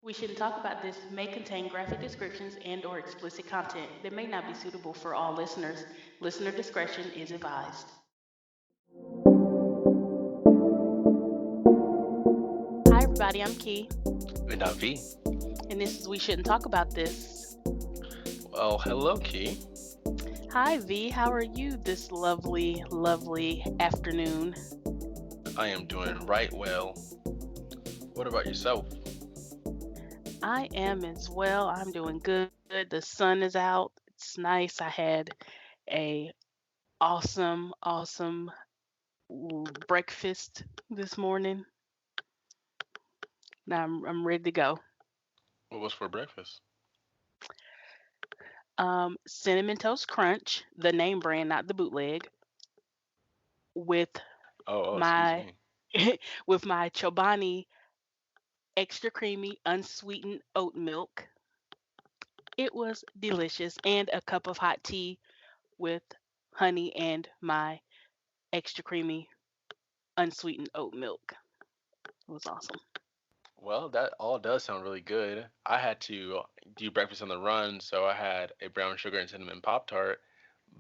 We shouldn't talk about this may contain graphic descriptions and/or explicit content that may not be suitable for all listeners. Listener discretion is advised. Hi, everybody. I'm Key, And I'm V. and this is We Shouldn't Talk About This. Well, hello, Key. Hi, V. How are you this lovely, lovely afternoon? I am doing right well. What about yourself? I am as well. I'm doing good. The sun is out. It's nice. I had a awesome breakfast this morning. Now I'm ready to go. What was for breakfast? Cinnamon Toast Crunch, the name brand, not the bootleg, with Excuse my me. with my Chobani extra creamy unsweetened oat milk. It was delicious, and a cup of hot tea with honey and my extra creamy unsweetened oat milk. It was awesome. Well, that all does sound really good. I had to do breakfast on the run, so I had a brown sugar and cinnamon Pop Tart,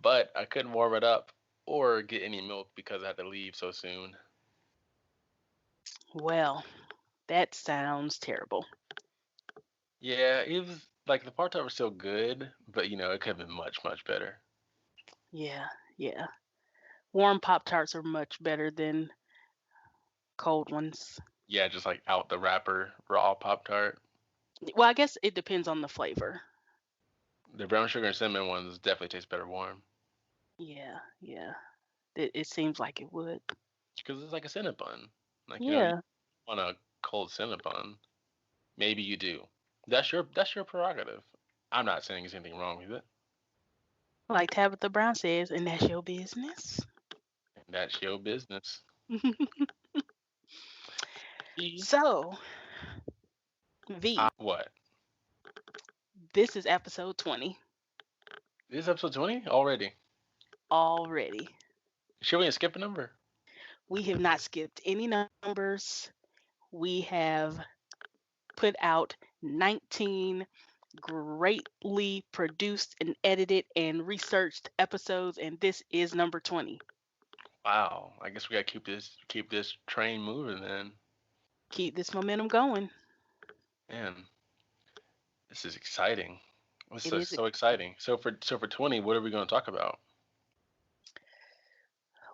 but I couldn't warm it up or get any milk because I had to leave so soon. Well, that sounds terrible. Yeah, it was like the Pop Tart was still good, but it could have been much, much better. Yeah, yeah. Warm Pop Tarts are much better than cold ones. Yeah, just like out the wrapper, raw Pop Tart. Well, I guess it depends on the flavor. The brown sugar and cinnamon ones definitely taste better warm. Yeah, yeah. It seems like it would. Because it's like a Cinnabon. Like you Yeah. want a cold Cinnabon. Maybe you do. That's your prerogative. I'm not saying there's anything wrong with it. Like Tabitha Brown says, and that's your business. And that's your business. E. So, V, What? this is episode 20 This is episode 20 already. already. Should we skip a number? We have not skipped any numbers. We have put out 19 greatly produced and edited and researched episodes, and this is number 20. Wow. I guess we gotta keep this train moving then. Keep this momentum going. Man, this is exciting. This It is is. so exciting. So for 20, what are we gonna talk about?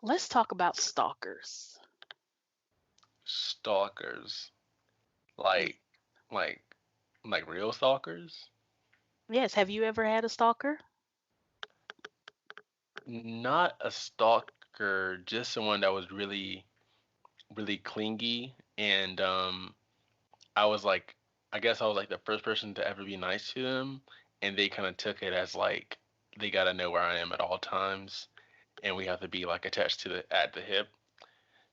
Let's talk about stalkers. Stalkers. Ye- Like like like real stalkers? Yes, have you ever had a stalker? Not a stalker, just someone that was really, really clingy. And I was like, I guess I was like the first person to ever be nice to them. And they kind of took it as like, they got to know where I am at all times. And we have to be like attached to at the hip.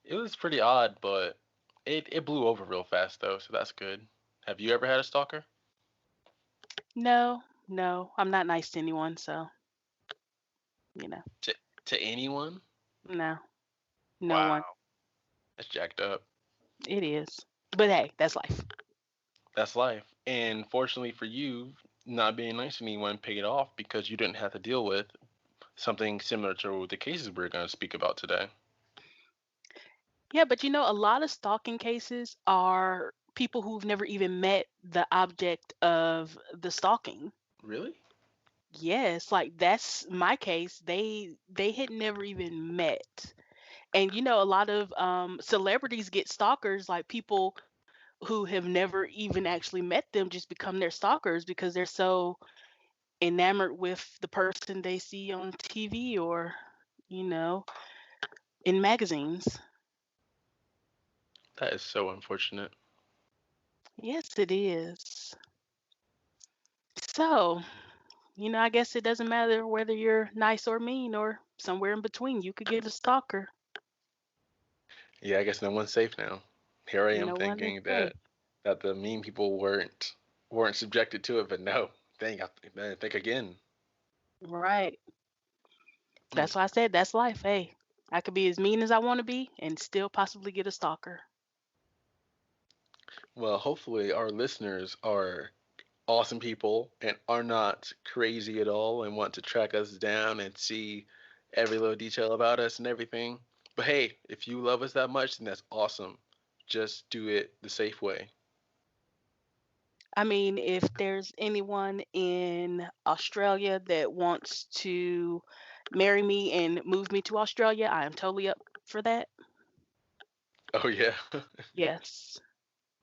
It was pretty odd, but it blew over real fast though. So that's good. Have you ever had a stalker? No, no, I'm not nice to anyone, so, you know, To, to anyone? no, no one. Wow. That's jacked up. It is. But hey, that's life. That's life. And fortunately for you, not being nice to anyone paid off because you didn't have to deal with something similar to the cases we're going to speak about today. Yeah, but a lot of stalking cases are people who've never even met the object of the stalking. Really? Yes, like that's my case. They had never even met. And a lot of celebrities get stalkers, like people who have never even actually met them just become their stalkers because they're so enamored with the person they see on TV or, you know, in magazines. That is so unfortunate. Yes, it is. So, I guess it doesn't matter whether you're nice or mean or somewhere in between. You could get a stalker. Yeah, I guess no one's safe now. Here I am No one is thinking safe. that the mean people weren't subjected to it, but no. Think again. Right. Mm. That's why I said that's life. Hey, I could be as mean as I want to be and still possibly get a stalker. Well, hopefully our listeners are awesome people and are not crazy at all and want to track us down and see every little detail about us and everything. But hey, if you love us that much, then that's awesome. Just do it the safe way. I mean, if there's anyone in Australia that wants to marry me and move me to Australia, I am totally up for that. Oh yeah. Yes.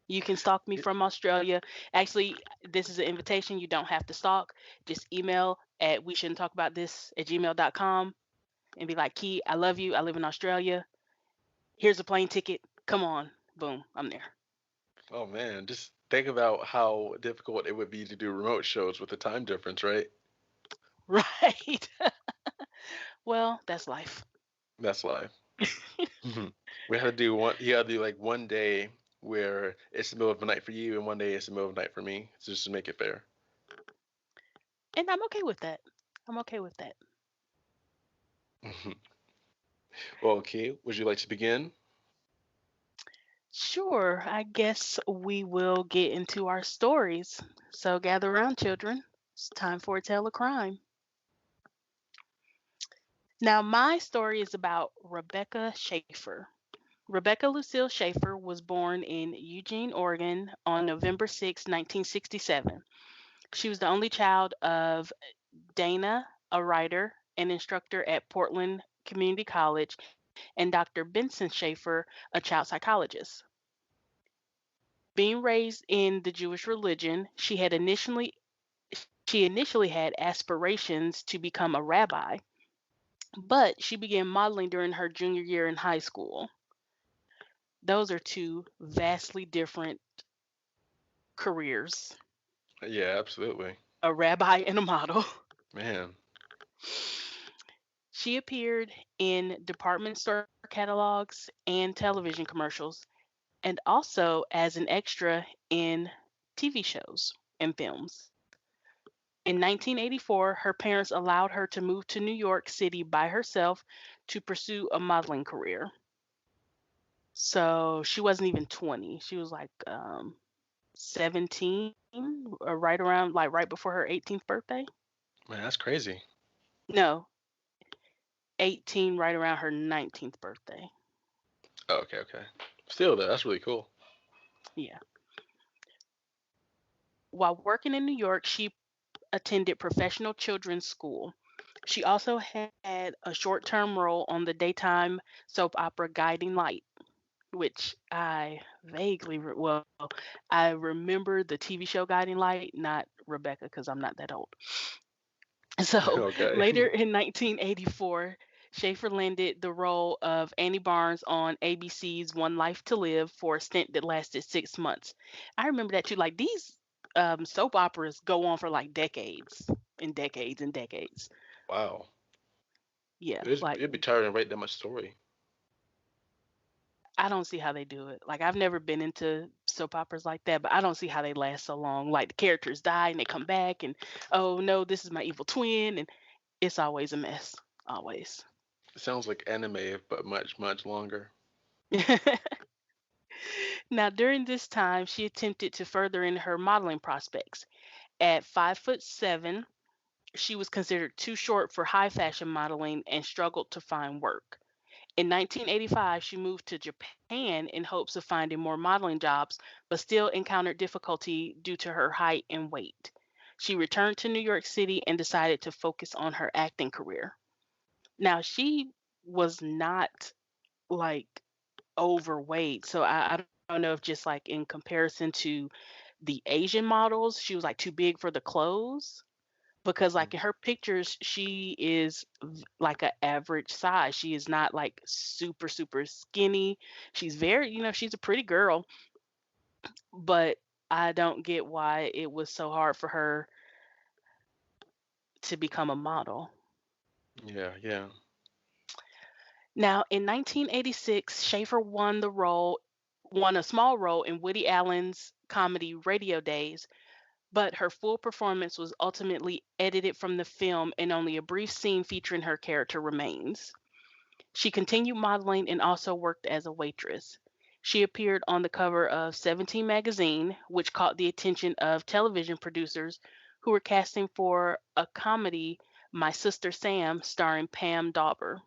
You can stalk me from Australia. Actually, this is an invitation. You don't have to stalk. Just email at we shouldn't talk about this at gmail.com and be like, Key, I love you. I live in Australia. Here's a plane ticket. Come on. Boom. I'm there. Oh man, just think about how difficult it would be to do remote shows with the time difference, right? Right. Well, that's life. That's life. We had to do one. You gotta do like one day where it's the middle of the night for you, and one day it's the middle of the night for me, just to make it fair. And I'm okay with that. I'm okay with that. Well, okay. Would you like to begin? Sure. I guess we will get into our stories. So gather around, children. It's time for a tale of crime. Now, my story is about Rebecca Schaefer. Rebecca Lucille Schaefer was born in Eugene, Oregon on November 6, 1967. She was the only child of Dana, a writer and instructor at Portland Community College, and Dr. Benson Schaefer, a child psychologist. Being raised in the Jewish religion, she initially had aspirations to become a rabbi, but she began modeling during her junior year in high school. Those are two vastly different careers, Yeah, absolutely. a rabbi and a model. Man, She appeared in department store catalogs and television commercials, and also as an extra in TV shows and films. In 1984, her parents allowed her to move to New York City by herself to pursue a modeling career. So she wasn't even 20. She was like 17, or right around, like right before her 18th birthday. man, that's crazy. No, 18, right around her 19th birthday. Oh, okay, okay. Still, though, that's really cool. Yeah. While working in New York, she attended professional children's school. She also had a short term role on the daytime soap opera Guiding Light, which I well, I remember the TV show Guiding Light, not Rebecca, because I'm not that old. So Okay. later in 1984, Schaefer landed the role of Annie Barnes on ABC's One Life to Live for a stint that lasted 6 months. I remember that too. Like these soap operas go on for like decades and decades and decades. Wow. Yeah, like It'd be tiring to write that much story. I don't see how they do it. Like I've never been into soap operas like that, but I don't see how they last so long. Like the characters die and they come back and oh no, this is my evil twin, and it's always a mess. Always. It sounds like anime, but much, much longer. Now, during this time, she attempted to further in her modeling prospects. At 5'7", she was considered too short for high fashion modeling and struggled to find work. In 1985, she moved to Japan in hopes of finding more modeling jobs, but still encountered difficulty due to her height and weight. She returned to New York City and decided to focus on her acting career. Now, she was not like overweight, so I don't know if just like in comparison to the Asian models, she was like too big for the clothes. Because like in her pictures, she is like an average size. She is not like super, super skinny. She's very, she's a pretty girl, but I don't get why it was so hard for her to become a model. Yeah, yeah. Now, in 1986, Schaefer won a small role in Woody Allen's comedy Radio Days, but her full performance was ultimately edited from the film and only a brief scene featuring her character remains. She continued modeling and also worked as a waitress. She appeared on the cover of 17 magazine, which caught the attention of television producers who were casting for a comedy, My Sister Sam, starring Pam Dauber.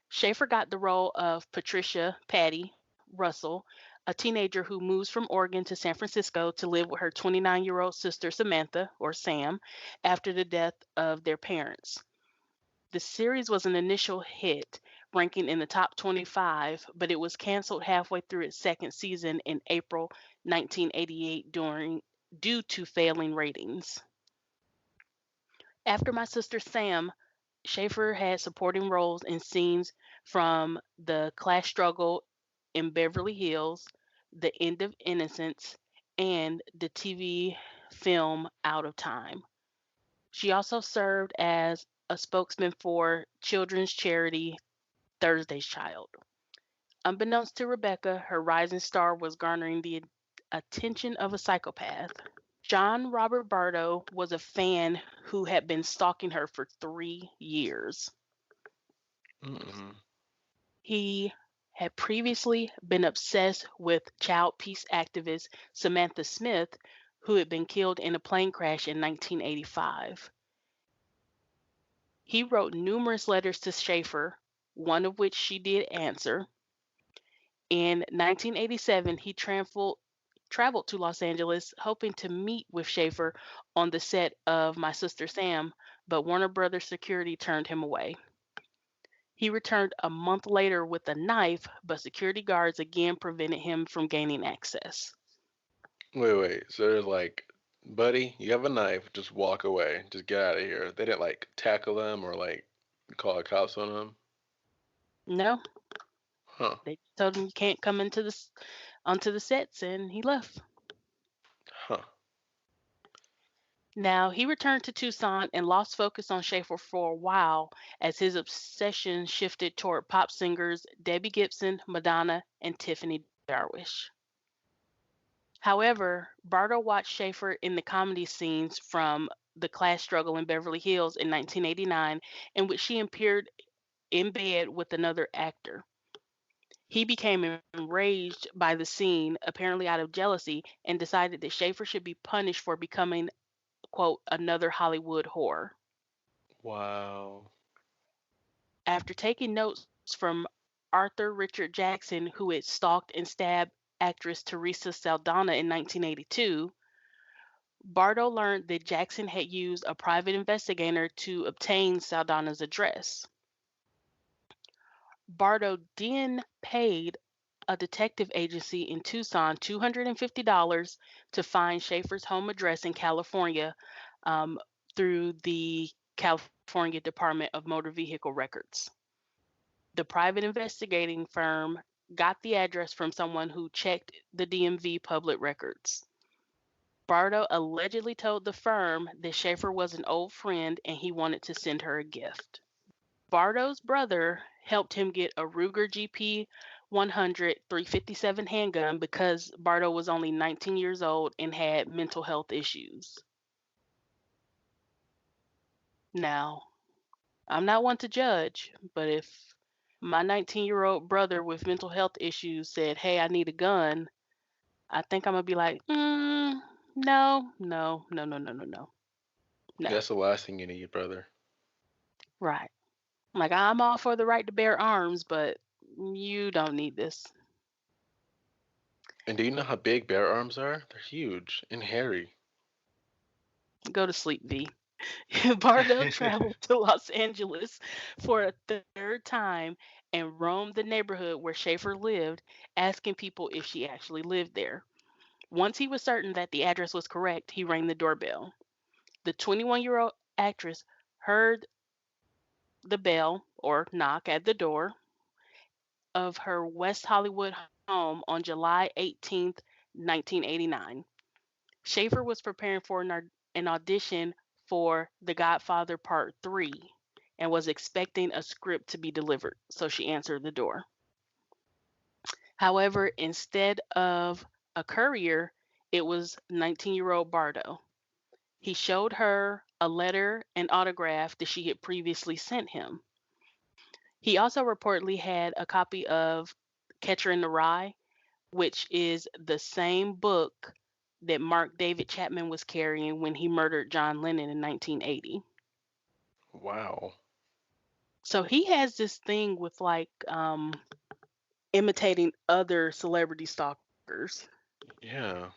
Schaefer got the role of Patricia Patty Russell, a teenager who moves from Oregon to San Francisco to live with her 29-year-old sister Samantha, or Sam, after the death of their parents. The series was an initial hit, ranking in the top 25, but it was canceled halfway through its second season in April 1988 due to failing ratings. After My Sister Sam, Schaefer had supporting roles in scenes from The Class Struggle in Beverly Hills, The End of Innocence, and the TV film Out of Time. She also served as a spokesman for children's charity Thursday's Child. Unbeknownst to Rebecca, her rising star was garnering the attention of a psychopath. John Robert Bardo was a fan who had been stalking her for 3 years. Mm-mm. He had previously been obsessed with child peace activist Samantha Smith, who had been killed in a plane crash in 1985. He wrote numerous letters to Schaefer, one of which she did answer. In 1987, he traveled to Los Angeles hoping to meet with Schaefer on the set of My Sister Sam, but Warner Brothers security turned him away. He returned a month later with a knife, but security guards again prevented him from gaining access. Wait. So they're like, buddy, you have a knife. Just walk away. Just get out of here. They didn't like tackle them or like call the cops on them. No, Huh. they told him you can't come onto the sets, and he left. Huh. Now, he returned to Tucson and lost focus on Schaefer for a while as his obsession shifted toward pop singers Debbie Gibson, Madonna, and Tiffany Darwish. However, Bardo watched Schaefer in the comedy scenes from The Class Struggle in Beverly Hills in 1989, in which she appeared in bed with another actor. He became enraged by the scene, apparently out of jealousy, and decided that Schaefer should be punished for becoming, quote, another Hollywood whore. Wow. After taking notes from Arthur Richard Jackson, who had stalked and stabbed actress Teresa Saldana in 1982, Bardo learned that Jackson had used a private investigator to obtain Saldana's address. Bardo then paid a detective agency in Tucson $250 to find Schaefer's home address in California um, through the California Department of Motor Vehicle Records. The private investigating firm got the address from someone who checked the DMV public records. Bardo allegedly told the firm that Schaefer was an old friend and he wanted to send her a gift. Bardo's brother helped him get a Ruger GP 100 357 handgun because Bardo was only 19 years old and had mental health issues. Now, I'm not one to judge, but if my 19-year-old brother with mental health issues said, "Hey, I need a gun," I think I'm gonna be like, no, no, no, no, no, no, no, Yeah, no. that's the last thing you need, brother. Right. Like, I'm all for the right to bear arms, but you don't need this. And do you know how big bear arms are? They're huge and hairy. Go to sleep, V. Bardo traveled to Los Angeles for a third time and roamed the neighborhood where Schaefer lived, asking people if she actually lived there. Once he was certain that the address was correct, he rang the doorbell. The 21-year-old actress heard the bell or knock at the door of her West Hollywood home on July 18th, 1989. Schaefer was preparing for an audition for The Godfather Part 3 and was expecting a script to be delivered, so she answered the door. However, instead of a courier, it was 19-year-old Bardo. He showed her a letter and autograph that she had previously sent him. He also reportedly had a copy of Catcher in the Rye, which is the same book that Mark David Chapman was carrying when he murdered John Lennon in 1980. Wow. So he has this thing with like imitating other celebrity stalkers. Yeah.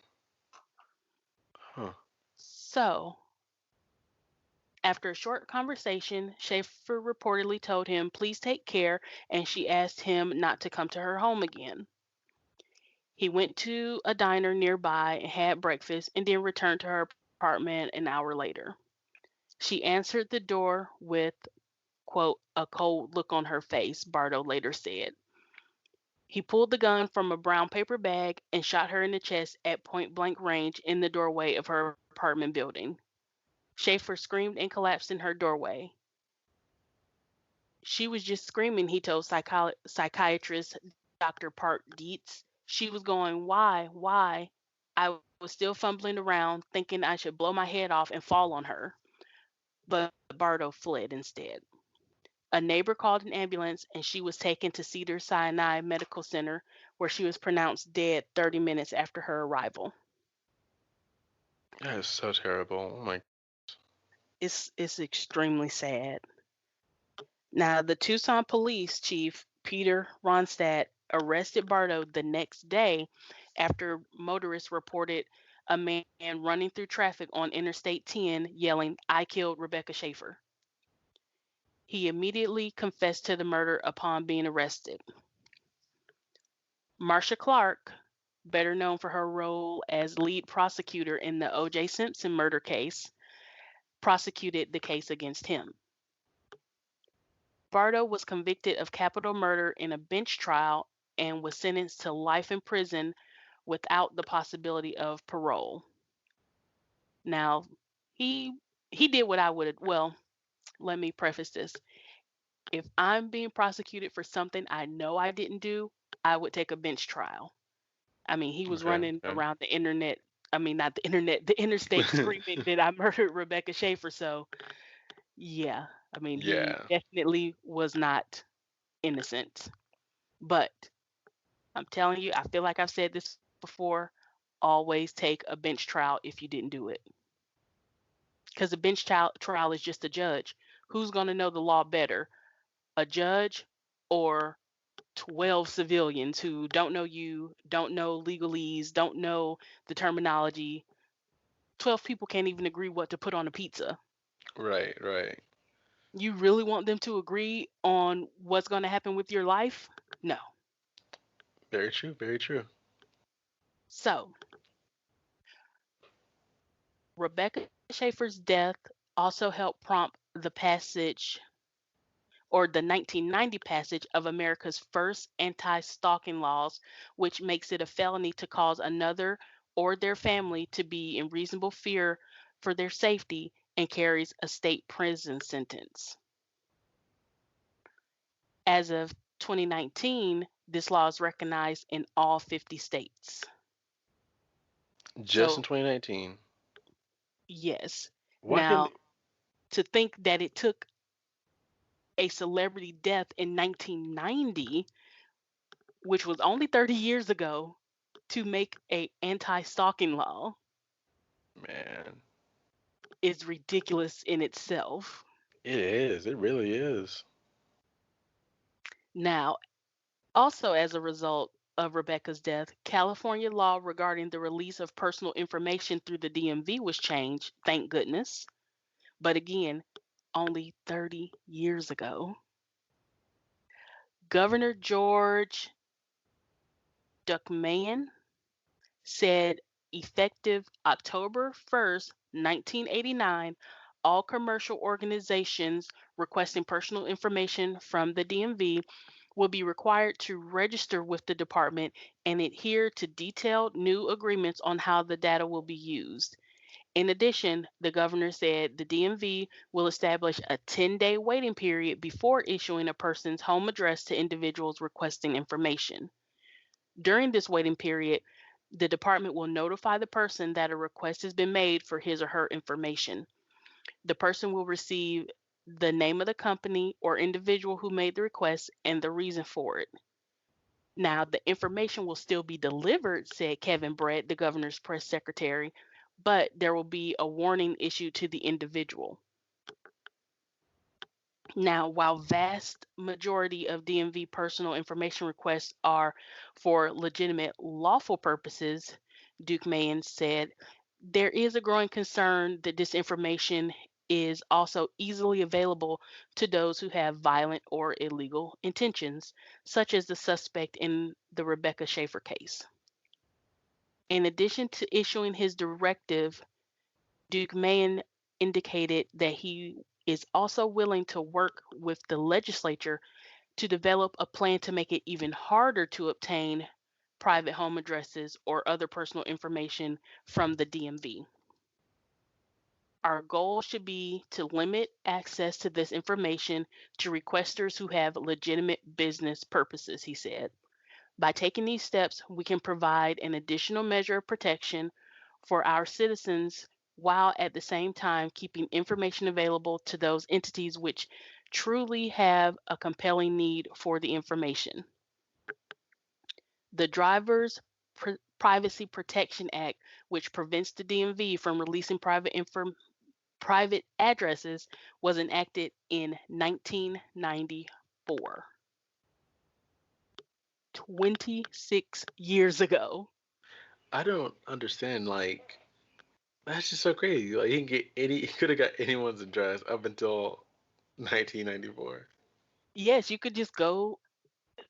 Huh. So, after a short conversation, Schaefer reportedly told him, "Please take care," and she asked him not to come to her home again. He went to a diner nearby and had breakfast and then returned to her apartment an hour later. She answered the door with, quote, "a cold look on her face," Bardo later said. He pulled the gun from a brown paper bag and shot her in the chest at point blank range in the doorway of her apartment building. Schaefer screamed and collapsed in her doorway. She was just screaming, he told psychiatrist Dr. Park Dietz. She was going, "Why? Why?" I was still fumbling around, thinking I should blow my head off and fall on her. But Bardo fled instead. A neighbor called an ambulance and she was taken to Cedar Sinai Medical Center, where she was pronounced dead 30 minutes after her arrival. That is so terrible. Oh my. It's extremely sad. Now, the Tucson police chief, Peter Ronstadt, arrested Bardo the next day after motorists reported a man running through traffic on Interstate 10 yelling, "I killed Rebecca Schaefer." He immediately confessed to the murder upon being arrested. Marcia Clark, better known for her role as lead prosecutor in the O.J. Simpson murder case, prosecuted the case against him. Bardo was convicted of capital murder in a bench trial and was sentenced to life in prison without the possibility of parole. Now, he he did what I would, well, let me preface this. If I'm being prosecuted for something I know I didn't do, I would take a bench trial. I mean, he was Okay. running Okay. around the internet, I mean, not the internet, the interstate screaming that I murdered Rebecca Schaefer. So, yeah, I mean, he Yeah. definitely was not innocent. But I'm telling you, I feel like I've said this before. Always take a bench trial if you didn't do it. Because a trial is just a judge. Who's going to know the law better? A judge or 12 civilians who don't know you, don't know legalese, don't know the terminology? 12 people can't even agree what to put on a pizza. Right. Right. You really want them to agree on what's going to happen with your life? No. Very true. Very true. So, Rebecca Schaefer's death also helped prompt the passage or the 1990 passage of America's first anti stalking laws, which makes it a felony to cause another or their family to be in reasonable fear for their safety and carries a state prison sentence. As of 2019, this law is recognized in all 50 states. Just in So, 2019. yes. Why couldn't Now, to think that it took a celebrity death in 1990, which was only 30 years ago, to make a anti-stalking law man? is ridiculous in itself. It is. It really is. Now, also as a result of Rebecca's death, California law regarding the release of personal information through the DMV was changed, thank goodness. But again, only 30 years ago. Governor George Duckman said effective October 1st, 1989, all commercial organizations requesting personal information from the DMV will be required to register with the department and adhere to detailed new agreements on how the data will be used. In addition, the governor said the DMV will establish a 10-day waiting period before issuing a person's home address to individuals requesting information. During this waiting period, the department will notify the person that a request has been made for his or her information. The person will receive the name of the company or individual who made the request and the reason for it. Now, the information will still be delivered, said Kevin Brett, the governor's press secretary, but there will be a warning issued to the individual. Now, while vast majority of DMV personal information requests are for legitimate lawful purposes, Duke Mayen said, there is a growing concern that this information is also easily available to those who have violent or illegal intentions, such as the suspect in the Rebecca Schaefer case. In addition to issuing his directive, Duke Mayen indicated that he is also willing to work with the legislature to develop a plan to make it even harder to obtain private home addresses or other personal information from the DMV. Our goal should be to limit access to this information to requesters who have legitimate business purposes, he said. By taking these steps, we can provide an additional measure of protection for our citizens while at the same time keeping information available to those entities which truly have a compelling need for the information. The Driver's Privacy Protection Act, which prevents the DMV from releasing private addresses, was enacted in 1994, 26 years ago. I don't understand. Like, that's just so crazy. Like, he can get any. He could have got anyone's address up until 1994. Yes, you could just go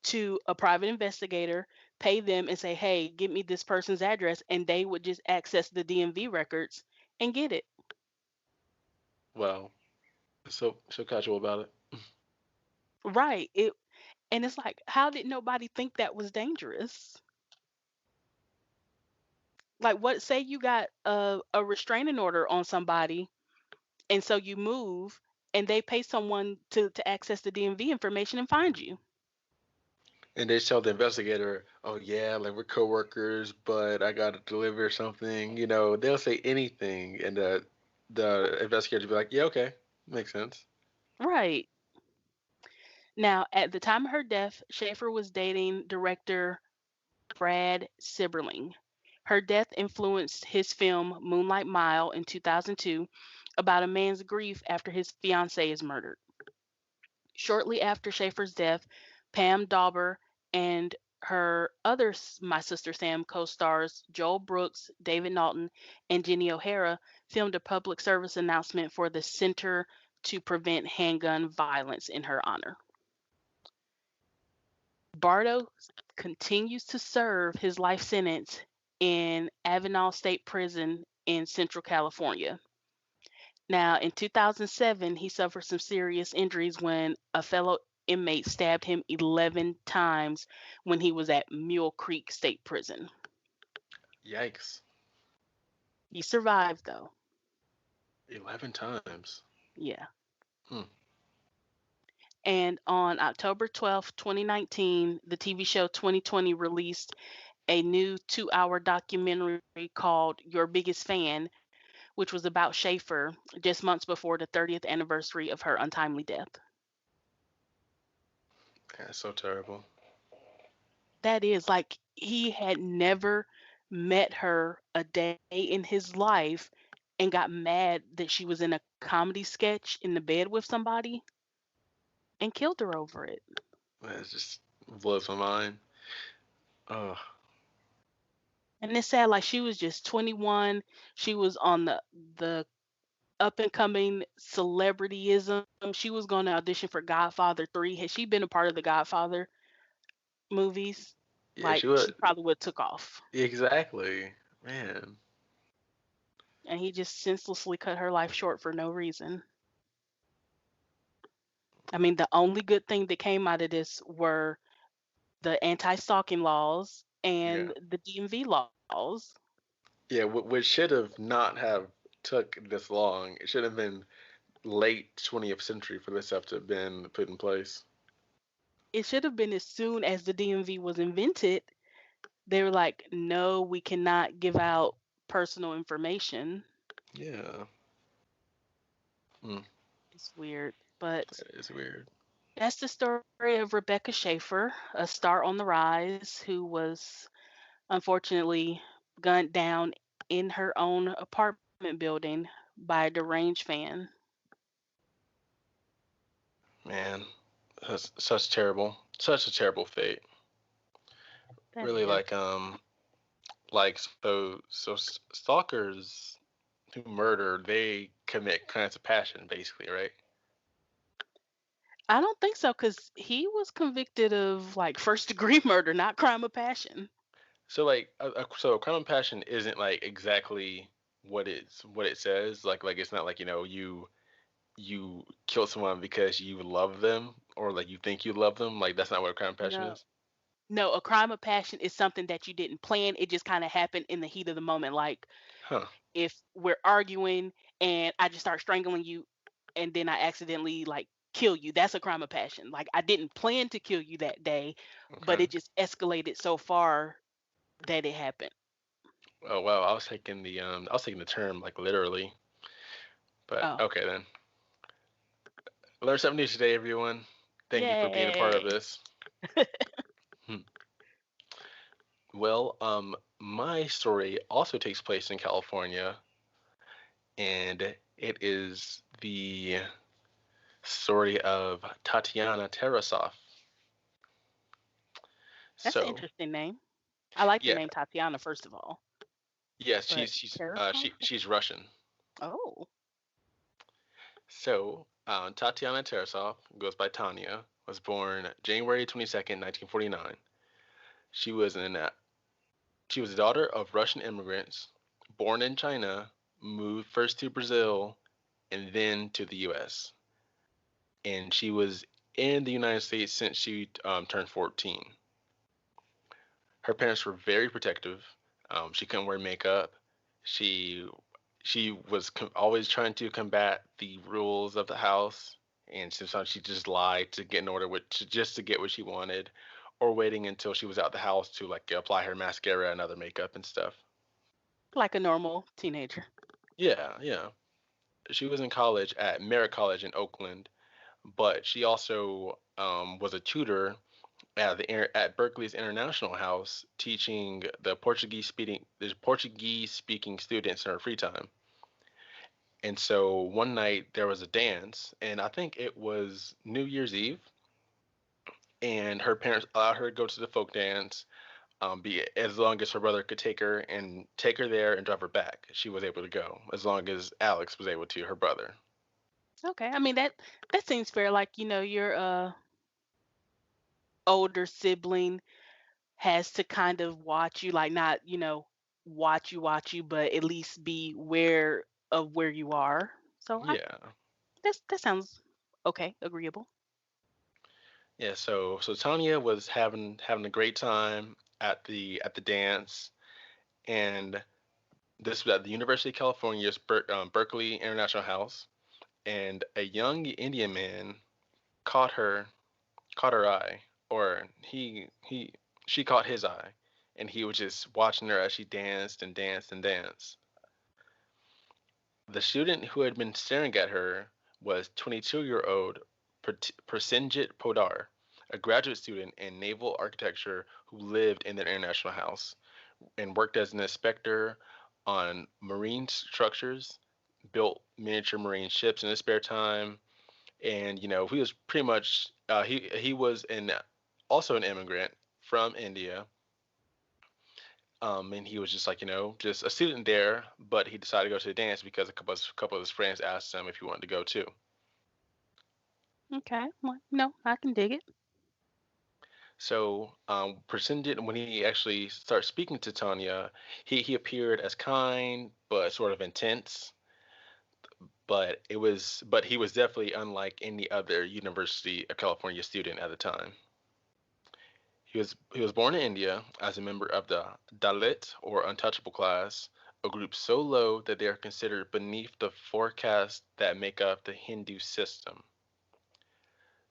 to a private investigator, pay them, and say, hey, give me this person's address, and they would just access the DMV records and get it. Wow, so casual about it. Right. And it's like, how did nobody think that was dangerous? Like, what, say you got a restraining order on somebody, and so you move, and they pay someone to access the DMV information and find you. And they tell the investigator, "Oh yeah, like we're coworkers, but I gotta deliver something." They'll say anything, and the investigator will be like, "Yeah, okay, makes sense." Right. Now, at the time of her death, Schaefer was dating director Brad Sibberling. Her death influenced his film Moonlight Mile in 2002 about a man's grief after his fiancee is murdered. Shortly after Schaefer's death, Pam Dauber and her other My Sister Sam co-stars Joel Brooks, David Naughton, and Jenny O'Hara filmed a public service announcement for the Center to Prevent Handgun Violence in her honor. Bardo continues to serve his life sentence in Avenal State Prison in Central California. Now, in 2007, he suffered some serious injuries when a fellow inmate stabbed him 11 times when he was at Mule Creek State Prison. Yikes! He survived, though. 11 times. Yeah. Hmm. And on October 12th, 2019, the TV show 2020 released a new 2-hour documentary called Your Biggest Fan, which was about Schaefer just months before the 30th anniversary of her untimely death. That's so terrible. That is like he had never met her a day in his life and got mad that she was in a comedy sketch in the bed with somebody and killed her over it. That just blows my mind. Oh, And it's sad, like she was just 21. She was on the up and coming celebrityism. She was going to audition for Godfather 3. Had she been a part of the Godfather movies, yeah, like she would. she probably would have took off. Exactly, man. And he just senselessly cut her life short for no reason. I mean, the only good thing that came out of this were the anti-stalking laws Yeah, and the DMV laws. yeah. Which should have not have took this long. It should have been late 20th century for this stuff to have been put in place. It should have been as soon as the DMV was invented. They were like, no, we cannot give out personal information. Yeah. Hmm. It's weird, but That is weird. That's the story of Rebecca Schaefer, a star on the rise who was unfortunately gunned down in her own apartment building by a deranged fan. Man, that's such a terrible fate. That Really, is. like stalkers who murder, they commit crimes of passion, basically, right? I don't think so because he was convicted of like first degree murder, not crime of passion. So like, so a crime of passion isn't like exactly what it says. Like it's not like you kill someone because you love them or like you think you love them. Like that's not what a crime of passion No. is. No, a crime of passion is something that you didn't plan. It just kind of happened in the heat of the moment. Like Huh. if we're arguing and I just start strangling you and then I accidentally like kill you, that's a crime of passion. Like I didn't plan to kill you that day, but Okay. it just escalated so far that it happened. Oh wow, I was taking the term like literally, but Oh, okay then. Learn something new today, everyone. Thank you for being a part of yay. this. Hmm. Well, my story also takes place in California, and it is the story of Tatiana Tarasov. That's an So, interesting name. I like the yeah, name Tatiana, first of all, yes, but Tarasov? she's Russian. Oh, So, Tatiana Tarasov goes by Tanya. Was born January 22nd, 1949. She was she was a daughter of Russian immigrants, born in China, moved first to Brazil, and then to the U.S. And she was in the United States since she turned 14. Her parents were very protective. She couldn't wear makeup. She she was always trying to combat the rules of the house, and sometimes she just lied to get in order with just to get what she wanted, or waiting until she was out the house to like apply her mascara and other makeup and stuff. like a normal teenager. Yeah, yeah. She was in college at Merritt College in Oakland, but she also was a tutor at Berkeley's International House, teaching the Portuguese speaking students in her free time. And so one night there was a dance, and I think it was New Year's Eve, and her parents allowed her to go to the folk dance. Be as long as her brother could take her there and drive her back, she was able to go. As long as Alex was able to, her brother. Okay, I mean that seems fair. Like your older sibling has to kind of watch you, like not watch you, but at least be aware of where you are. So I Yeah, that sounds okay, agreeable. yeah. So Tanya was having a great time at the dance, and this was at the University of California's Berkeley International House, and a young Indian man caught her caught her eye, or he she caught his eye, and he was just watching her as she danced and danced and danced. The student who had been staring at her was 22-year-old Prasenjit Podar, a graduate student in naval architecture who lived in the international house and worked as an inspector on marine structures, built miniature marine ships in his spare time, and he was pretty much he was an also an immigrant from India, and he was just like just a student there, but he decided to go to the dance because a couple of his friends asked him if he wanted to go too. Okay, well, no, I can dig it. So Prasenjit, when he actually started speaking to Tanya, he appeared as kind but sort of intense. But he was definitely unlike any other University of California student at the time. He was born in India as a member of the Dalit or untouchable class, a group so low that they are considered beneath the forecast that make up the Hindu system.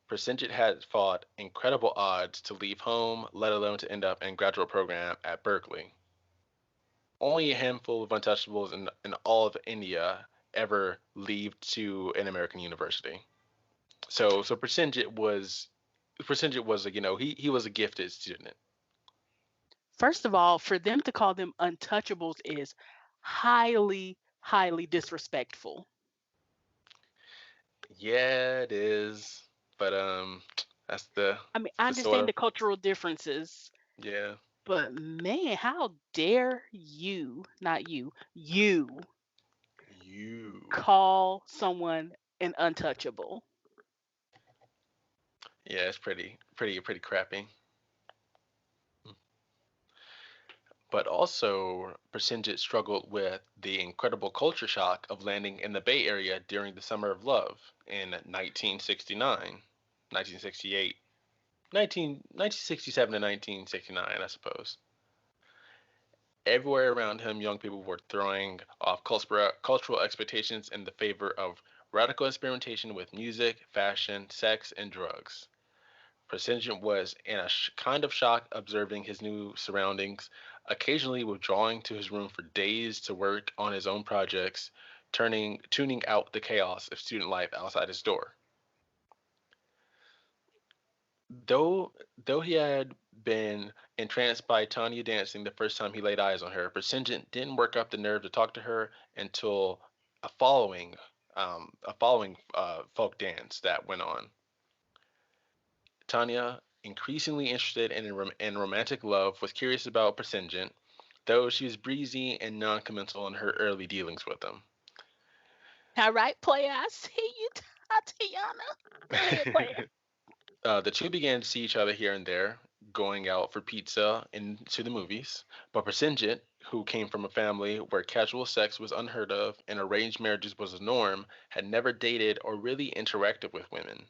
Prasenjit had fought incredible odds to leave home, let alone to end up in graduate program at Berkeley. Only a handful of untouchables in all of India ever leave to an American university. So Percentage was like, he was a gifted student. First of all, for them to call them untouchables is highly, highly disrespectful. Yeah, it is. But that's I mean, I the sort understand of the cultural differences, yeah. but man, how dare you, not you, you You. call someone an untouchable? Yeah, it's pretty crappy. But also, Percentage struggled with the incredible culture shock of landing in the Bay Area during the Summer of Love in 1969, 1968, 1967 to 1969, I suppose. Everywhere around him, young people were throwing off cultural expectations in the favor of radical experimentation with music, fashion, sex, and drugs. Presension was in a kind of shock observing his new surroundings, occasionally withdrawing to his room for days to work on his own projects, tuning out the chaos of student life outside his door. Though he had been entranced by Tanya dancing the first time he laid eyes on her, Presension didn't work up the nerve to talk to her until a following a following folk dance that went on. Tanya, increasingly interested in romantic love, was curious about Presension, though she was breezy and non-committal in her early dealings with him. All right, player, I see you, Tatiana. Go ahead, player. The two began to see each other here and there, going out for pizza and to the movies. But Presenjit, who came from a family where casual sex was unheard of and arranged marriages was a norm, had never dated or really interacted with women.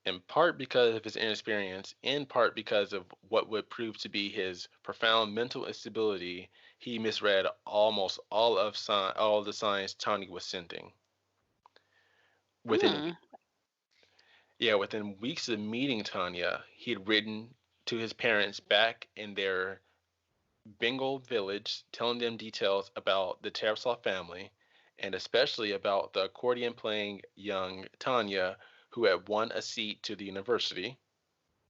In part because of his inexperience, in part because of what would prove to be his profound mental instability, he misread almost all of the signs Tony was sending. Within Hmm. within weeks of meeting Tanya, he had written to his parents back in their Bengal village, telling them details about the Tarasov family, and especially about the accordion playing young Tanya, who had won a seat to the university.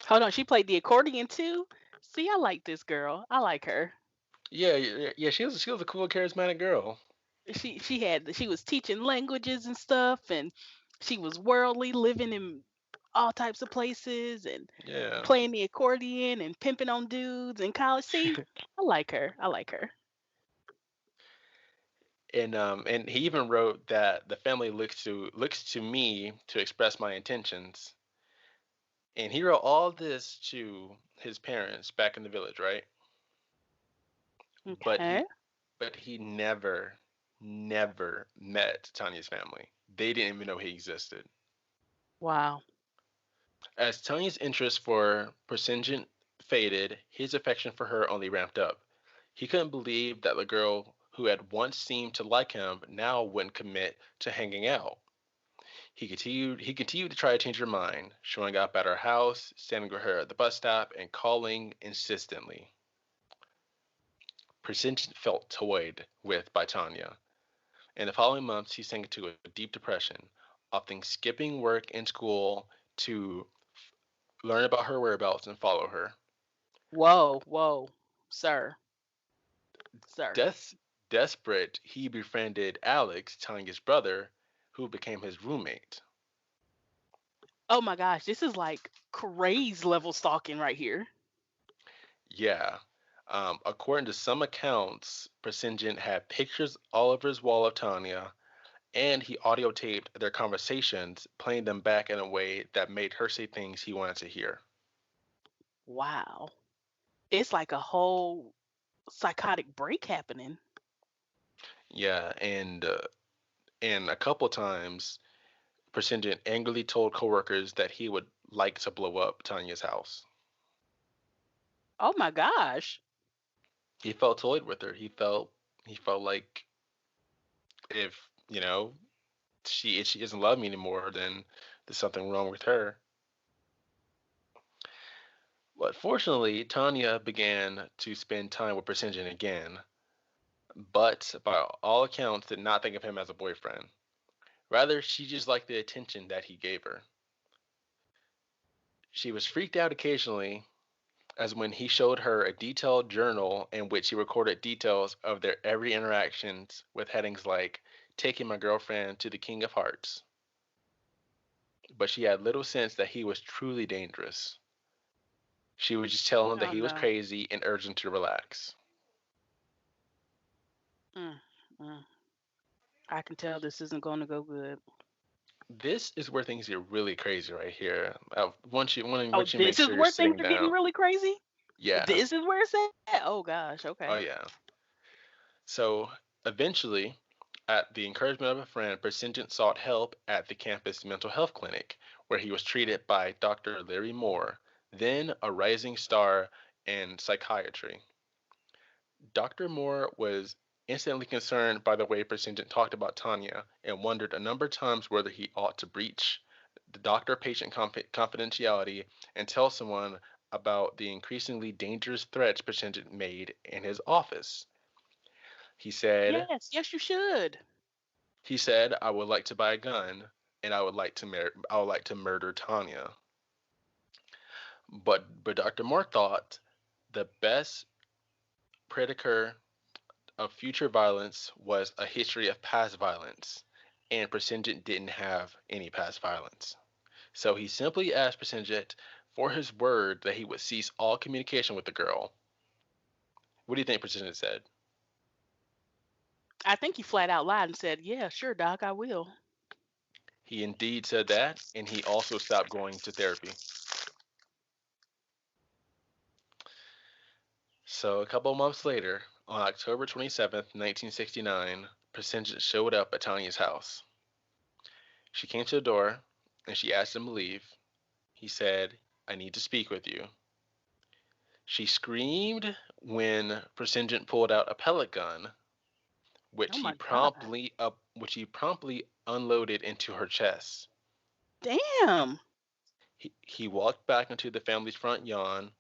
Hold on, she played the accordion too. See, I like this girl. I like her. Yeah, she was a cool, charismatic girl. She was teaching languages and stuff, and she was worldly, living in all types of places, and Yeah, playing the accordion and pimping on dudes in college. See, I like her. I like her. and he even wrote that the family looks to me to express my intentions, and he wrote all this to his parents back in the village, right? But Okay. he never met Tanya's family. They didn't even know he existed. Wow. As Tanya's interest for Persenjant faded, his affection for her only ramped up. He couldn't believe that the girl who had once seemed to like him now wouldn't commit to hanging out. He continued to try to change her mind, showing up at her house, standing with her at the bus stop, and calling insistently. Persenjant felt toyed with by Tanya. In the following months, he sank into a deep depression, often skipping work and school to learn about her whereabouts and follow her. Whoa, whoa, sir, sir. Des- Desperate, he befriended Alex, Tanya's brother, who became his roommate. Oh my gosh, this is like craze level stalking right here. Yeah. According to some accounts, Presenjant had pictures all over his wall of Tanya, and he audio taped their conversations, playing them back in a way that made her say things he wanted to hear. Wow. It's like a whole psychotic break happening. Yeah, and a couple times, Presenjant angrily told coworkers that he would like to blow up Tanya's house. Oh my gosh. He felt toyed with her. He felt like if she doesn't love me anymore, then there's something wrong with her. But fortunately, Tanya began to spend time with Presenjant again, but by all accounts did not think of him as a boyfriend. Rather, she just liked the attention that he gave her. She was freaked out occasionally, as when he showed her a detailed journal in which he recorded details of their every interactions with headings like taking my girlfriend to the King of Hearts. But she had little sense that he was truly dangerous. She would just tell him that Oh he was no. crazy and urge him to relax. Mm, mm. I can tell this isn't going to go good. This is where things get really crazy right here. Oh, Once you make this is sure you're where things sitting are getting down. really crazy. Yeah. This is where it's at. Oh gosh. Oh Okay. yeah. So eventually, at the encouragement of a friend, Persigent sought help at the campus mental health clinic, where he was treated by Dr. Larry Moore, then a rising star in psychiatry. Dr. Moore was instantly concerned by the way Persigent talked about Tanya and wondered a number of times whether he ought to breach the doctor patient confidentiality and tell someone about the increasingly dangerous threats Persigent made in his office. He said, Yes. Yes, you should. He said, "I would like to buy a gun, and I would like to murder Tanya." But Dr. Moore thought the best predictor of future violence was a history of past violence, and Persigent didn't have any past violence. So he simply asked Persigent for his word that he would cease all communication with the girl. What do you think Persigent said? I think he flat out lied and said, "Yeah, sure, doc, I will." He indeed said that, and he also stopped going to therapy. So a couple of months later, on October 27th, 1969, Persigent showed up at Tanya's house. She came to the door and she asked him to leave. He said, "I need to speak with you." She screamed when Persigent pulled out a pellet gun, Oh my god. which he promptly unloaded into her chest. Damn. He walked back into the family's front yawn.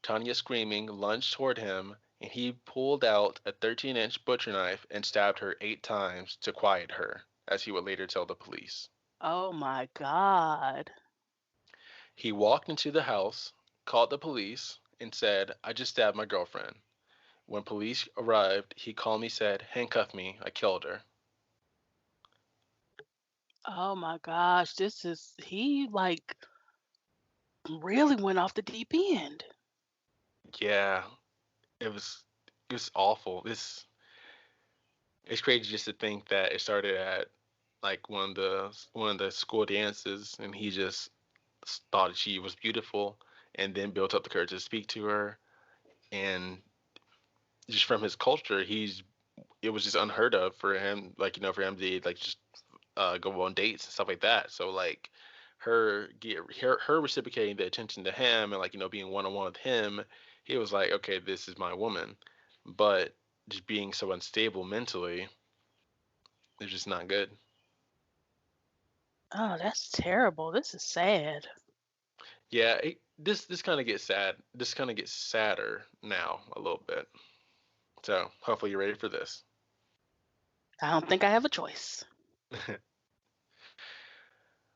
Tanya, screaming, lunged toward him, and he pulled out a 13-inch butcher knife and stabbed her 8 times to quiet her, as he would later tell the police. Oh my god. He walked into the house, called the police, and said, "I just stabbed my girlfriend." When police arrived, he calmly said, "Handcuff me, I killed her." Oh my gosh. This is he like really went off the deep end. Yeah, it was it was awful. It's crazy just to think that it started at like one of the school dances, and he just thought she was beautiful, and then built up the courage to speak to her. And just from his culture, it was just unheard of for him, like for him to like just go on dates and stuff like that. So like her reciprocating the attention to him and being one on one with him, he was like, okay, this is my woman. But just being so unstable mentally is just not good. Oh, that's terrible. This is sad. Yeah, this kind of gets sad. This kind of gets sadder now a little bit. So hopefully you're ready for this. I don't think I have a choice.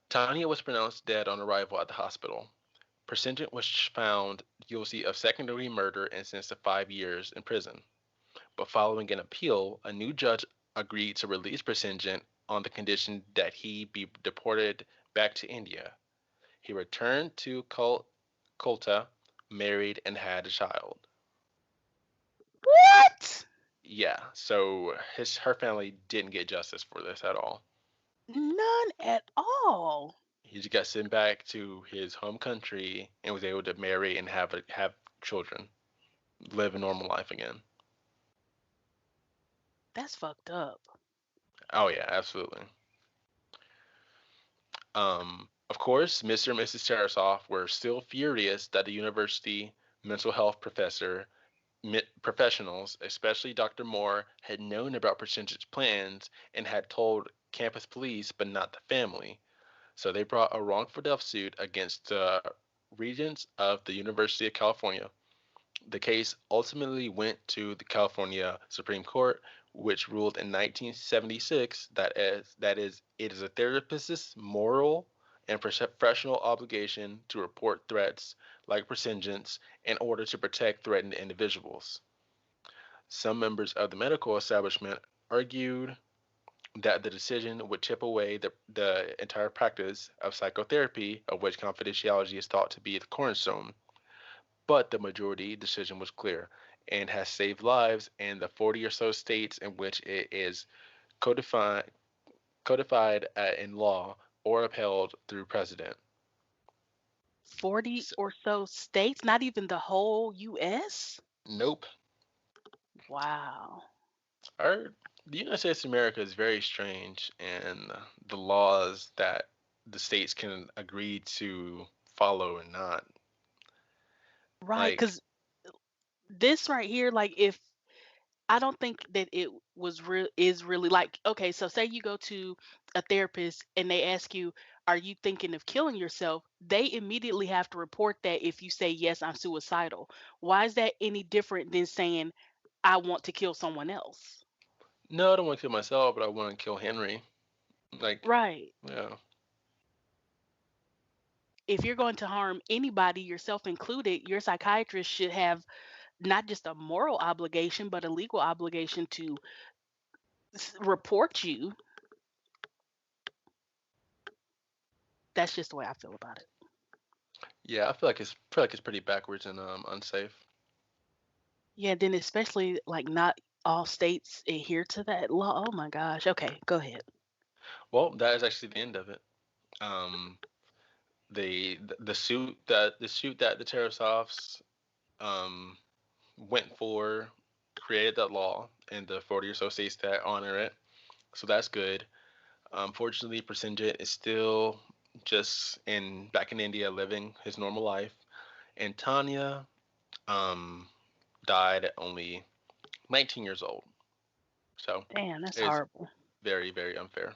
Tanya was pronounced dead on arrival at the hospital. Persigent was found guilty of second-degree murder and sentenced to 5 years in prison. But following an appeal, a new judge agreed to release Persigent on the condition that he be deported back to India. He returned to Kolta, married, and had a child. What? Yeah, so her family didn't get justice for this at all. None at all. He just got sent back to his home country and was able to marry and have children, live a normal life again. That's fucked up. Oh yeah, absolutely. Of course, Mr. and Mrs. Tarasoff were still furious that the university mental health professionals, especially Dr. Moore, had known about Percentage's plans and had told campus police, but not the family. So they brought a wrongful death suit against the regents of the University of California. The case ultimately went to the California Supreme Court, which ruled in 1976 that is it is a therapist's moral and professional obligation to report threats like presentiments in order to protect threatened individuals. Some members of the medical establishment argued that the decision would chip away the entire practice of psychotherapy, of which confidentiality is thought to be the cornerstone. But the majority decision was clear and has saved lives in the 40 or so states in which it is codified, codified in law or upheld through precedent. 40 or so states, not even the whole US? Nope. Wow. Our The United States of America is very strange, and the laws that the states can agree to follow and not. Right, Like, cuz this right here, like, if I don't think that it was real is really like, okay, so say you go to a therapist and they ask you, are you thinking of killing yourself? They immediately have to report that if you say yes, I'm suicidal. Why is that any different than saying I want to kill someone else? no, I don't want to kill myself, but I want to kill Henry. Like, Right. yeah, If you're going to harm anybody, yourself included, your psychiatrist should have not just a moral obligation, but a legal obligation to report you. That's just the way I feel about it. yeah, I feel like it's pretty backwards and unsafe. Yeah, then especially like not all states adhere to that law. Oh my gosh. Okay, go ahead. Well, that is actually the end of it. Um, the suit that the Tarasoffs um went for created that law in the 40 or so states that honor it. So that's good. Fortunately, Prasenjit is still just in back in India living his normal life, and Tanya um died at only 19 years old. So Damn, that's it's horrible. very, very unfair.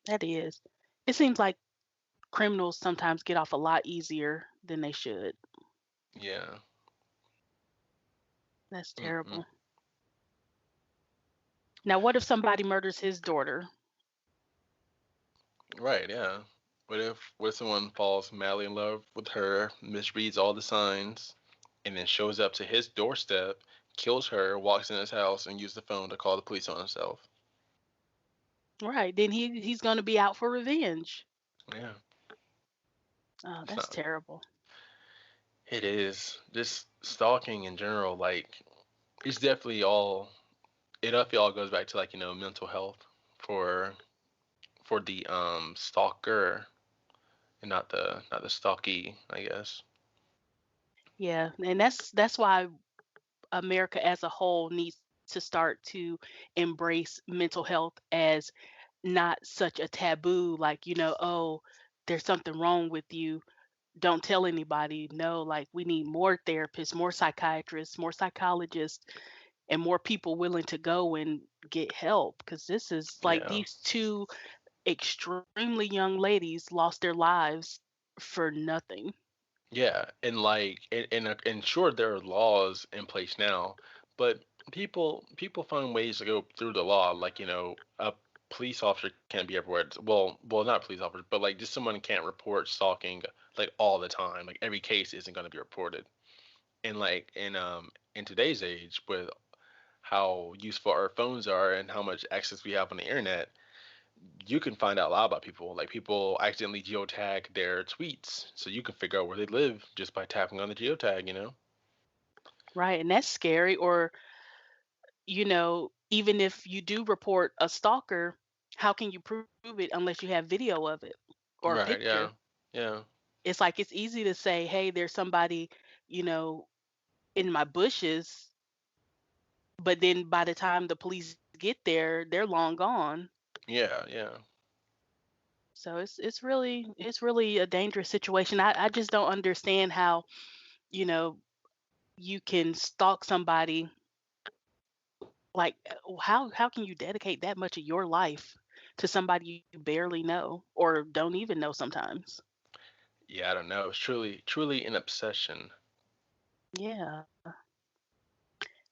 That is. It seems like criminals sometimes get off a lot easier than they should. Yeah. That's Mm-mm. terrible. Now, what if somebody murders his daughter? Right, yeah. What if someone falls madly in love with her, misreads all the signs, and then shows up to his doorstep, kills her, walks in his house, and uses the phone to call the police on himself? Right, then he's going to be out for revenge. Yeah, Oh, it's that's not. terrible. It is just stalking in general. Like, it's definitely all. It definitely all goes back to, like, mental health for the stalker, and not the stalky, I guess. Yeah, and that's why America as a whole needs to start to embrace mental health as not such a taboo, like, oh, there's something wrong with you, don't tell anybody. No, like, we need more therapists, more psychiatrists, more psychologists, and more people willing to go and get help, because this is like Yeah. these two extremely young ladies lost their lives for nothing. Yeah, and like, and sure, there are laws in place now, but people find ways to go through the law. Like, a police officer can't be everywhere. Well, not police officers, but like, just someone can't report stalking like all the time. Like, every case isn't going to be reported. And like, in today's age, with how useful our phones are and how much access we have on the internet, you can find out a lot about people. Like, people accidentally geotag their tweets, so you can figure out where they live just by tapping on the geotag. Right, and that's scary. Or, even if you do report a stalker, how can you prove it unless you have video of it or a Right, picture? yeah. Yeah. It's like it's easy to say, hey, there's somebody, you know, in my bushes, but then by the time the police get there, they're long gone. Yeah, yeah. So it's really a dangerous situation. I just don't understand how, you know, you can stalk somebody. Like, how can you dedicate that much of your life to somebody you barely know or don't even know sometimes? Yeah, I don't know. It's truly truly an obsession. Yeah.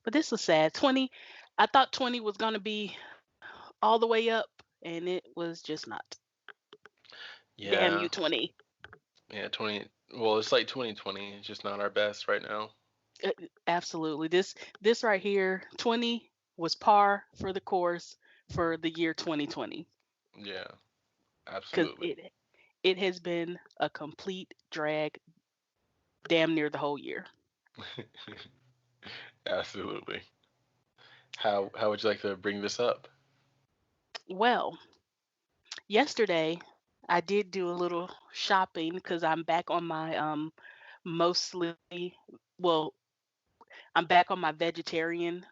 But this was sad. 20, I thought 20 was going to be all the way up, and it was just not. Damn Yeah, you, 20. yeah, 20. Well, it's like 2020. It's just not our best right now. Uh, Absolutely. This right here, 20 was par for the course for the year 2020 Yeah, cuz absolutely. it has been a complete drag damn near the whole year. Absolutely. How would you like to bring this up? Well, yesterday I did do a little shopping cuz I'm back on my mostly well, I'm back on my vegetarian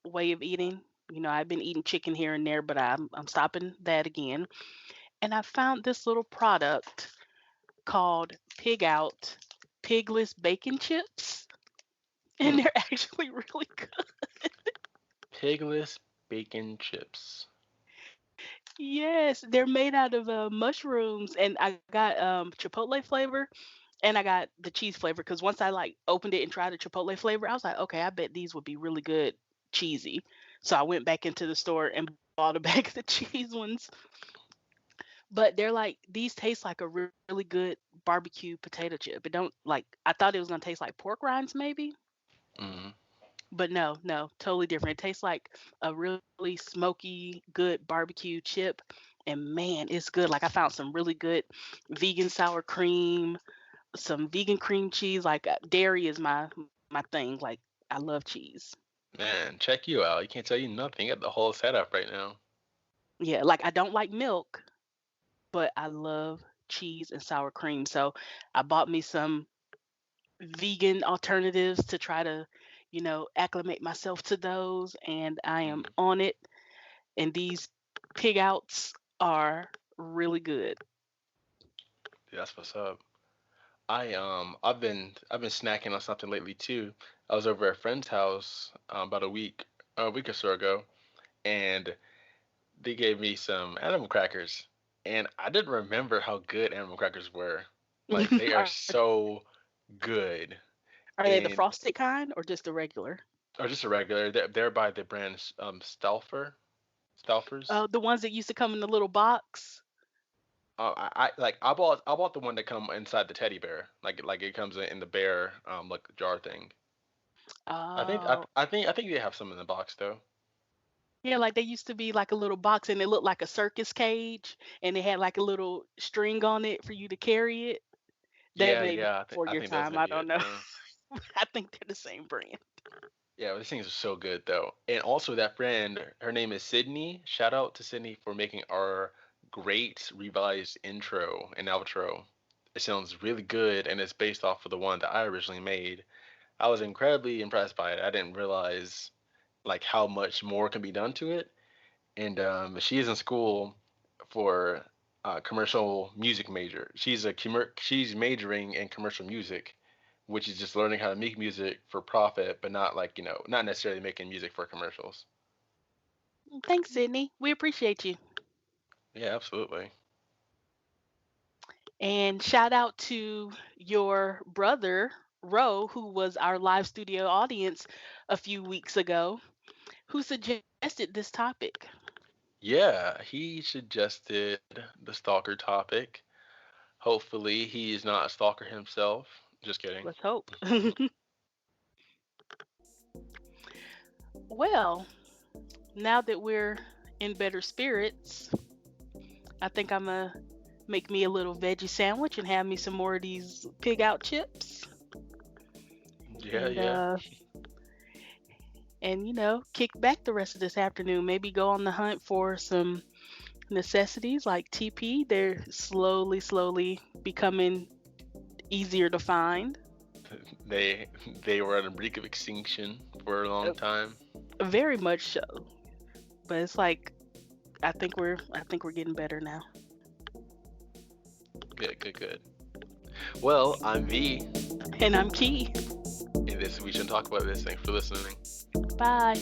way of eating. You know, I've been eating chicken here and there, but I'm stopping that again. And I found this little product called Pig Out Pigless Bacon Chips, and Hmm. they're actually really good. Pigless bacon chips. Yes, they're made out of mushrooms, and I got chipotle flavor, and I got the cheese flavor. Because once I like opened it and tried the chipotle flavor, I was like, okay, I bet these would be really good cheesy. So I went back into the store and bought a bag of the cheese ones. But they're like these taste like a really good barbecue potato chip. It don't like I thought it was gonna taste like pork rinds maybe, Mm. but no, no, totally different. It tastes like a really smoky, good barbecue chip. And man, it's good. Like I found some really good vegan sour cream, some vegan cream cheese. Like dairy is my thing. Like I love cheese. Man, check you out. You can't tell you nothing. You got the whole setup right now. Yeah, like I don't like milk, but I love cheese and sour cream. So I bought me some vegan alternatives to try to, acclimate myself to those. And I am Mm. on it. And these pig outs are really good. That's what's up. I've been snacking on something lately too. I was over at a friend's house about a week or so ago, and they gave me some animal crackers, and I didn't remember how good animal crackers were. Like they are are, so good, are they the and frosted kind or just the regular? or just a regular. They're by the brand Stalfers. The ones that used to come in the little box. I bought the one that come inside the teddy bear, like it comes in the bear like jar thing. I think I, Oh, I think I think they have some in the box though. yeah, like they used to be like a little box and it looked like a circus cage and it had like a little string on it for you to carry it. That Yeah, may be yeah, before I your think that's time. I maybe don't it know. then. I think they're the same brand. Yeah, these things are so good though. And also that friend, her name is Sydney. Shout out to Sydney for making our great revised intro and outro. It sounds really good and it's based off of the one that I originally made. I was incredibly impressed by it. I didn't realize like how much more can be done to it. And she is in school for commercial music major. She's majoring in commercial music, which is just learning how to make music for profit, but not like not necessarily making music for commercials. Thanks, Sydney. We appreciate you. Yeah, absolutely. And shout out to your brother, Ro, who was our live studio audience a few weeks ago, who suggested this topic. Yeah, he suggested the stalker topic. Hopefully, he is not a stalker himself. Just kidding. Let's hope. Well, now that we're in better spirits, I think I'm going to make me a little veggie sandwich and have me some more of these pig out chips. Yeah, And yeah. kick back the rest of this afternoon. Maybe go on the hunt for some necessities like TP. They're slowly becoming easier to find. They they were on the brink of extinction for a long Uh, time. Very much so. But it's like I think we're getting better now. Good, good, good. Well, I'm V, And I'm Key. and this we shouldn't talk about this. Thanks for listening. Bye.